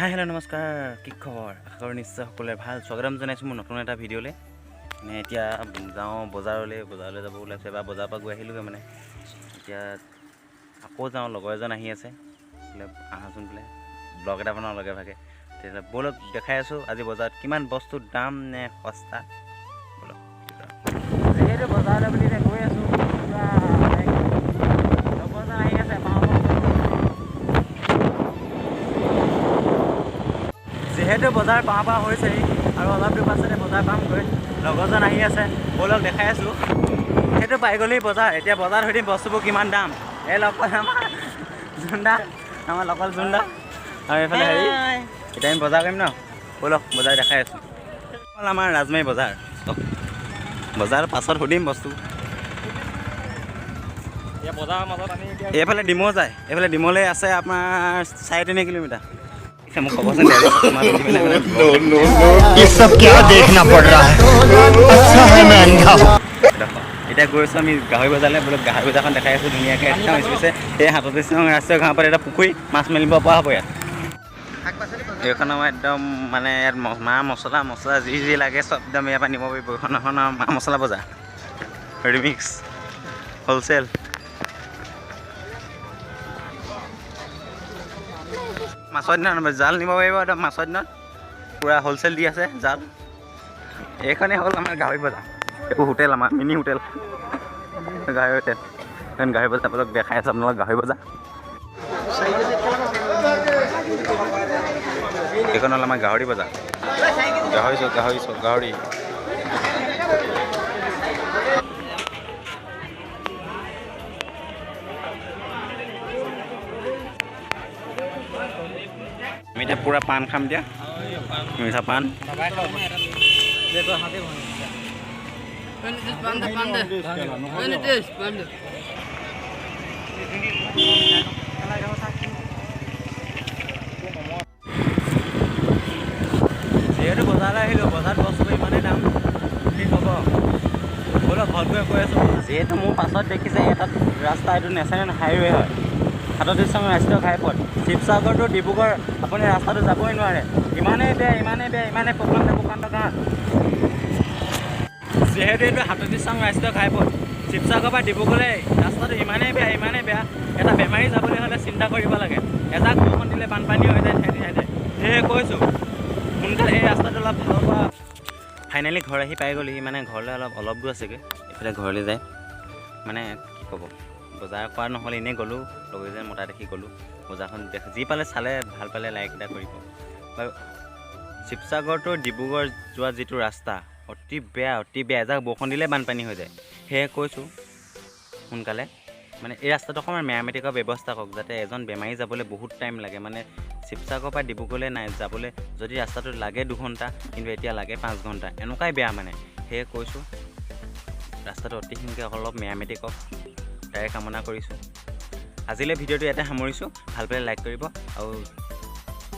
Hi hello' নমস্কাৰ, কি খবৰ? আশা কৰোঁ নিশ্চয় সকলোৰে ভাল। স্বাগতম জনাইছোঁ মোৰ নতুন এটা ভিডিঅ'লৈ। মানে এতিয়া যাওঁ বজাৰলৈ যাব ওলাইছে বা বজাৰৰ পৰা গৈ আহিলোঁগৈ। মানে এতিয়া আকৌ যাওঁ, লগৰ এজন আহি আছে বোলে আহাচোন বোলে ব্লগ এটা বনাওঁ লগে ভাগে। তেতিয়া ব'লক দেখাই আছোঁ আজি বজাৰত কিমান বস্তুৰ দাম নে সস্তা। ব'লক যিহেতু বজাৰলৈ বুলি এতিয়া গৈ আছোঁ, লগৰ এজন আহি আছে যিহেতু বজাৰ পাওঁ হৈছেই আৰু অলপ দূৰ পাছতে বজাৰ পামগৈ। লগৰজন আহি আছে, ব'লক দেখাই আছোঁ। সেইটো পাই গ'লেই বজাৰ। এতিয়া বজাৰত সুধিম বস্তুবোৰ কিমান দাম। এই লগ পালে আমাৰ জোনদা, আমাৰ লগৰ জোনদা আৰু এইফালে হেৰি। এতিয়া আমি বজাৰ কৰিম ন, ব'লক বজাৰ দেখাই আছোঁ। হ'ল আমাৰ ৰাজমাৰী বজাৰ। বজাৰৰ পাছত সুধিম বস্তু। বজাৰৰ মাজত আমি এইফালে ডিমৌ যায়, এইফালে ডিমৌলৈ আছে আপোনাৰ 3.5 কিলোমিটাৰ। মোক ক'বচোন এতিয়া গৈছোঁ আমি গাহৰি বজাৰলৈ। বোলো গাহৰি বজাৰখন দেখাই আছোঁ ধুনীয়াকৈ একদম স্পেচিয়েল। এই 37 নং ৰাষ্ট্ৰীয় ঘাঁহপথ এটা পুখুৰী, মাছ মেলিব পৰা হ'ব ইয়াত। এইখন আমাৰ একদম মানে ইয়াত মা মছলা যি লাগে চব একদম ইয়াৰ পৰা নিব পাৰিব। এইখন মা মছলা বজাৰ, ৰিমিক্স হ'লচেল। মাছৰ দিনত জাল নিব পাৰিব, একদম মাছৰ দিনত পূৰা হ'লচেল দি আছে জাল। এইখনেই হ'ল আমাৰ গাহৰি বজাৰ। এইবোৰ হোটেল, আমাৰ মিনি হোটেল, গাহৰি হোটেল। এখন গাহৰি বজাৰ আপোনালোক দেখাই আছোঁ আপোনালোক গাহৰি বজাৰ। এইখন হ'ল আমাৰ গাহৰি বজাৰ। গাহৰি আমি এতিয়া পূৰা পাণ খাম দিয়া, মিঠা পাণ। যিহেতু বজাৰলৈ আহিলোঁ, বজাৰত বস্তু ইমানেই দাম কি হ'ব। ব'লক ঘৰত গৈ আছোঁ। যিহেতু মোৰ পাছত দেখিছে এটা ৰাস্তা, এইটো নেশ্যনেল হাইৱে হয়, 37 নং ৰাষ্ট্ৰীয় ঘাইপথ। শিৱসাগৰ টু ডিব্ৰুগড় আপুনি ৰাস্তাটো যাবই নোৱাৰে, ইমানেই বেয়া ইমানেই প্ৰকাণ্ড গাঁত। যিহেতু এইটো 37 নং ৰাষ্ট্ৰীয় ঘাইপথ, শিৱসাগৰ পৰা ডিব্ৰুগড়লৈ ৰাস্তাটো ইমানেই বেয়া। এটা বেমাৰী যাবলৈ হ'লে চিন্তা কৰিব লাগে। এজাক বৰষুণ দিলে বানপানী হৈ যায় ঠাইতে। সেয়ে কৈছোঁ সোনকালে এই ৰাস্তাটো অলপ ভাল হোৱা। ফাইনেলি ঘৰ আহি পাই গ'লহি। মানে ঘৰলৈ অলপ দূৰ আছেগৈ, এইফালে ঘৰলৈ যায়। মানে কি ক'ব, বজাৰ কৰা নহ'লে এনেই গ'লোঁ, লগৰজন মতা দেখি গ'লোঁ। বজাৰখন যি পালে চালে, ভাল পালে লাইক এটা কৰিব। বাৰু শিৱসাগৰ টু ডিব্ৰুগড় যোৱা যিটো ৰাস্তা অতি বেয়া। এজাক বৰষুণ দিলে বানপানী হৈ যায়। সেয়ে কৈছোঁ সোনকালে মানে এই ৰাস্তাটো অকণমান মেৰামতিৰ ব্যৱস্থা কৰক, যাতে এজন বেমাৰী যাবলৈ বহুত টাইম লাগে। মানে শিৱসাগৰৰ পৰা ডিব্ৰুগড়লৈ যাবলৈ যদি ৰাস্তাটো লাগে 2 ঘণ্টা, কিন্তু এতিয়া লাগে 5 ঘণ্টা। এনেকুৱাই বেয়া মানে। সেয়ে কৈছোঁ ৰাস্তাটো অতি সোনকালে অলপ মেৰামতি কৰক, তাৰে কামনা কৰিছোঁ। আজিলৈ ভিডিঅ'টো ইয়াতে সামৰিছোঁ। ভাল পালে লাইক কৰিব আৰু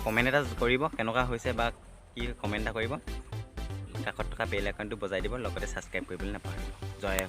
কমেণ্ট এটা কৰিব কেনেকুৱা হৈছে বা কি কমেণ্ট এটা কৰিব। কাষত থকা বেল আইকনটো বজাই দিব, লগতে ছাবস্ক্ৰাইব কৰিবলৈ নাপাহৰিব। জয়